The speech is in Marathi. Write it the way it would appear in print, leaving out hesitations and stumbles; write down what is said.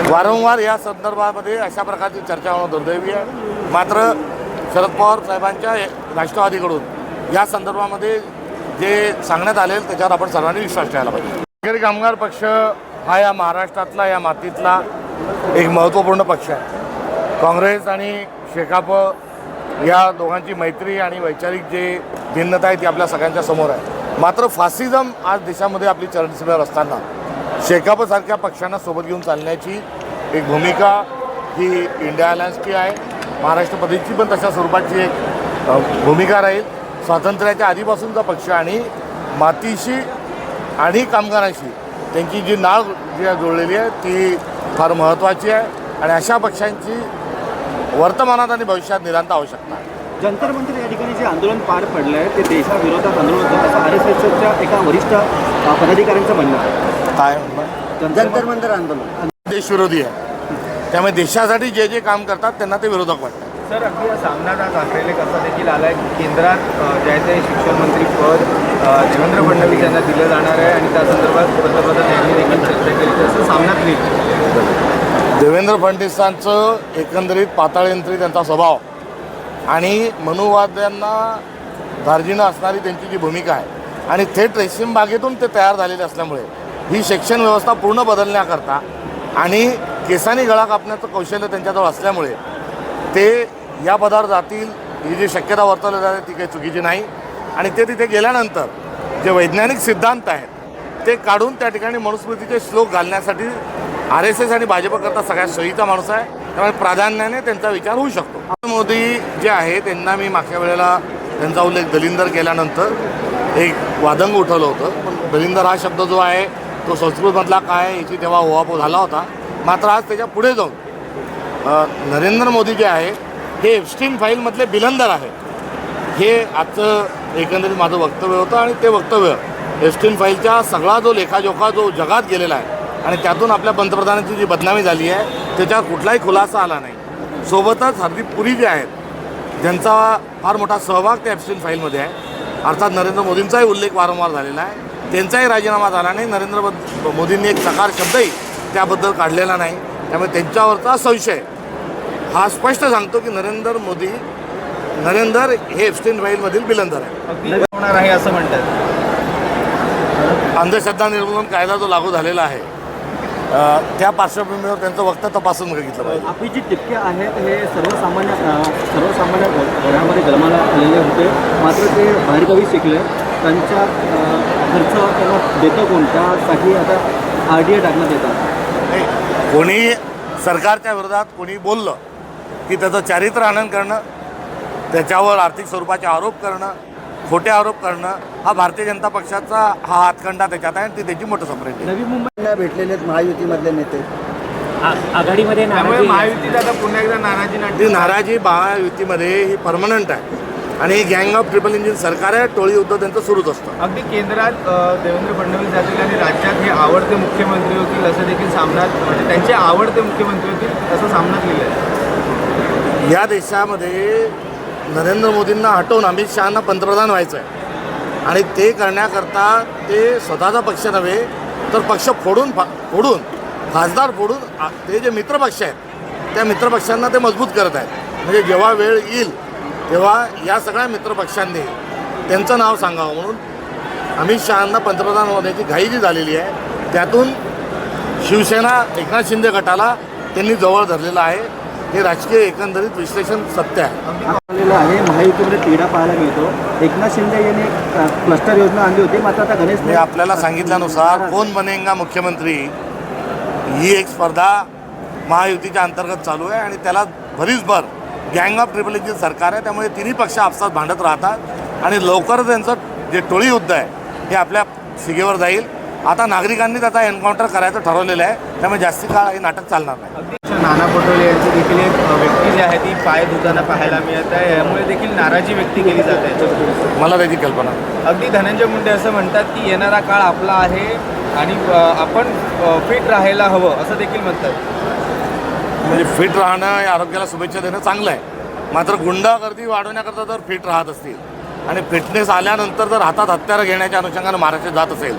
वारंवार या संदर्भामध्ये अशा प्रकारची चर्चा होणं दुर्दैवी आहे. मात्र शरद पवार साहेबांच्या राष्ट्रवादीकडून या संदर्भामध्ये जे सांगण्यात आले त्याच्यावर आपण सर्वांनी विश्वास ठेवायला पाहिजे. शेतकरी कामगार पक्ष हा या महाराष्ट्रातला, या मातीतला एक महत्त्वपूर्ण पक्ष आहे. काँग्रेस आणि शेकाप या दोघांची मैत्री आणि वैचारिक जे भिन्नता आहे ती आपल्या सगळ्यांच्या समोर आहे. मात्र फासिझम आज देशामध्ये आपली चरणसीमेवर असताना शेकापसारख्या पक्षांना सोबत घेऊन चालण्याची एक भूमिका ही इंडिया अलायन्सची आहे. महाराष्ट्र प्रदेशची पण तशा स्वरूपाची एक भूमिका राहील. स्वातंत्र्याच्या आधीपासूनचा पक्ष आणि मातीशी आणि कामगारांशी त्यांची जी नाळ जी जोडलेली आहे ती फार महत्त्वाची आहे आणि अशा पक्षांची वर्तमानात आणि भविष्यात निरंतर आवश्यकता आहे. जंतर मंतर या ठिकाणी जे आंदोलन पार पडलं आहे ते देशाविरोधात आंदोलन होतं असं RSSच्या एका वरिष्ठ पदाधिकाऱ्यांचं म्हणणं आहे. काय जंतर मंतर आंदोलन देशविरोधी आहे. त्यामुळे देशासाठी जे जे काम करतात त्यांना ते विरोधक वाटतात. सर, अगदी या सामन्यात आज आखलेले कसा देखील आला आहे. केंद्रात जे आहे ते शिक्षण मंत्री पद देवेंद्र फडणवीस यांना दिलं जाणार आहे आणि त्या संदर्भात पंतप्रधान यांनी देखील चर्चा केली असं सामन्यात लिहिलं. देवेंद्र फडणवीसांचं एकंदरीत पाताळयंत्री त्यांचा स्वभाव आणि मनुवाद्यांना धार्जिनं असणारी त्यांची जी भूमिका आहे आणि थेट रेशीम बागेतून ते तयार झालेले असल्यामुळे ही शिक्षण व्यवस्था पूर्ण बदलण्याकरता आणि केसानी गळा कापण्याचं कौशल्य त्यांच्याजवळ असल्यामुळे ते या पदावर जातील ही जी शक्यता वर्तवली जाते ती काही चुकीची नाही. आणि ते तिथे गेल्यानंतर जे वैज्ञानिक सिद्धांत आहेत ते काढून त्या ठिकाणी मनुस्मृतीचे श्लोक घालण्यासाठी RSS आणि भाजपकरता सगळ्यात सोयीचा माणूस आहे. त्यामुळे प्राधान्याने त्यांचा विचार होऊ शकतो. मोदी जे आहे त्यांना मी मागच्या वेळेला त्यांचा उल्लेख दलिंदर केल्यानंतर एक वादंग उठवलं होतं. पण दलिंदर हा शब्द जो आहे तो संस्कृतमधला काय याची तेव्हा ओहापोह झाला होता. मात्र आज त्याच्या पुढे जाऊन नरेंद्र मोदी जे आहे हे एप्स्टीन फाईलमधले बिलंदर आहे. हे आजचं एकंदरीत माझं वक्तव्य होतं आणि ते वक्तव्य एप्स्टीन फाईलच्या सगळा जो लेखाजोखा जो जगात गेलेला आहे आणि त्यातून आपल्या पंतप्रधानांची जी बदनामी झाली आहे त्याच्यावर कुठलाही खुलासा आला नाही. सोबतच हरदीप पुरी जे आहेत ज्यांचा फार मोठा सहभाग त्या एप्स्टीन फाईलमध्ये आहे, अर्थात नरेंद्र मोदींचाही उल्लेख वारंवार झालेला आहे, त्यांचाही राजीनामा झाला नाही. नरेंद्र मोदींनी एक सकार शब्दही त्याबद्दल काढलेला नाही. त्यामुळे त्यांच्यावरचा संशय हा स्पष्ट सांगतो की नरेंद्र हे एप्स्टीन फाईलमधील बिलंदर आहे. होणार आहे असं म्हणतात. अंधश्रद्धा निर्मूलन कायदा जो लागू झालेला आहे त्या पार्श्वभूमीवर त्यांचं वक्तव्य तपासून बघितलं पाहिजे. अभिजित टिपके आहेत हे सर्वसामान्य घरामध्ये जन्माला आलेले होते. मात्र ते बाहेरगावी शिकले. त्यांच्या खर्च त्यांना देतं कोण? त्यासाठी आता RDA टाकण्यात येतात. कोणी सरकारच्या विरोधात कोणी बोललं की त्याचं चारित्र्य हनन करणं, त्याच्यावर आर्थिक स्वरूपाचे आरोप करणं, खोटे आरोप करणं हा भारतीय जनता पक्षाचा हा हातखंडा त्याच्यात आहे आणि ती त्याची मोठं सपरेट आहे. नवी मुंबईला भेटलेले महायुतीमधले नेते आघाडीमध्ये महायुतीत आता पुन्हा एकदा नाराजी नाराजी महायुतीमध्ये ही परमनंट आहे आणि ही गँग ऑफ ट्रिपल इंजिन सरकार आहे. टोळी युद्ध त्यांचं सुरूच असतं. अगदी केंद्रात देवेंद्र फडणवीस जातील आणि राज्यात हे आवडते मुख्यमंत्री होतील असं देखील सामन्यात, म्हणजे त्यांचे आवडते मुख्यमंत्री होतील असं सामन्यात लिहिलं आहे. या देशामध्ये नरेंद्र मोदींना हटवून अमित शहांना पंतप्रधान व्हायचं आहे आणि ते करण्याकरता ते स्वतःचा पक्ष नव्हे तर पक्ष फोडून खासदार फोडून ते जे मित्रपक्ष आहेत त्या मित्रपक्षांना ते मजबूत करत आहेत. म्हणजे जेव्हा वेळ येईल तेव्हा या सगळ्या मित्रपक्षांनी त्यांचं नाव सांगावं म्हणून अमित शहांना पंतप्रधान होण्याची घाई जी झालेली आहे त्यातून शिवसेना एकनाथ शिंदे गटाला त्यांनी जवळ धरलेलं आहे. हे राजकीय एकंदरीत विश्लेषण सत्य आहे. महायुतीमध्ये तिढा पाहायला मिळतो. एकनाथ शिंदे यांनी क्लस्टर योजना आणली होती. मात्र आता गणेश मी आपल्याला सांगितल्यानुसार कोण बनेगा मुख्यमंत्री ही एक स्पर्धा महायुतीच्या अंतर्गत चालू आहे आणि त्याला भरीसभर गँग ऑफ ट्रिपल इंजिन सरकार आहे. त्यामुळे तिन्ही पक्ष आपसात भांडत राहतात आणि लवकरच त्यांचं जे टोळी युद्ध आहे हे आपल्या शिगेवर जाईल. आता नागरिकांनी त्याचा एन्काउंटर करायचं ठरवलेलं आहे. त्यामुळे जास्ती काळ हे नाटक चालणार नाही. नाना पटोले यांची देखील एक व्यक्ती जी आहे ती पाय धुताना पाहायला मिळत आहे. यामुळे देखील नाराजी व्यक्त केली जाते. मला त्याची कल्पना. अगदी धनंजय मुंडे असं म्हणतात की येणारा काळ आपला आहे आणि आपण फिट राहायला हवं असं देखील म्हणतात. म्हणजे फिट राहणं या आरोग्याला शुभेच्छा देणं चांगलं आहे. मात्र गुंडागर्दी वाढवण्याकरता जर फिट राहत असतील आणि फिटनेस आल्यानंतर जर हातात हत्यारं घेण्याच्या अनुषंगाने महाराष्ट्र जात असेल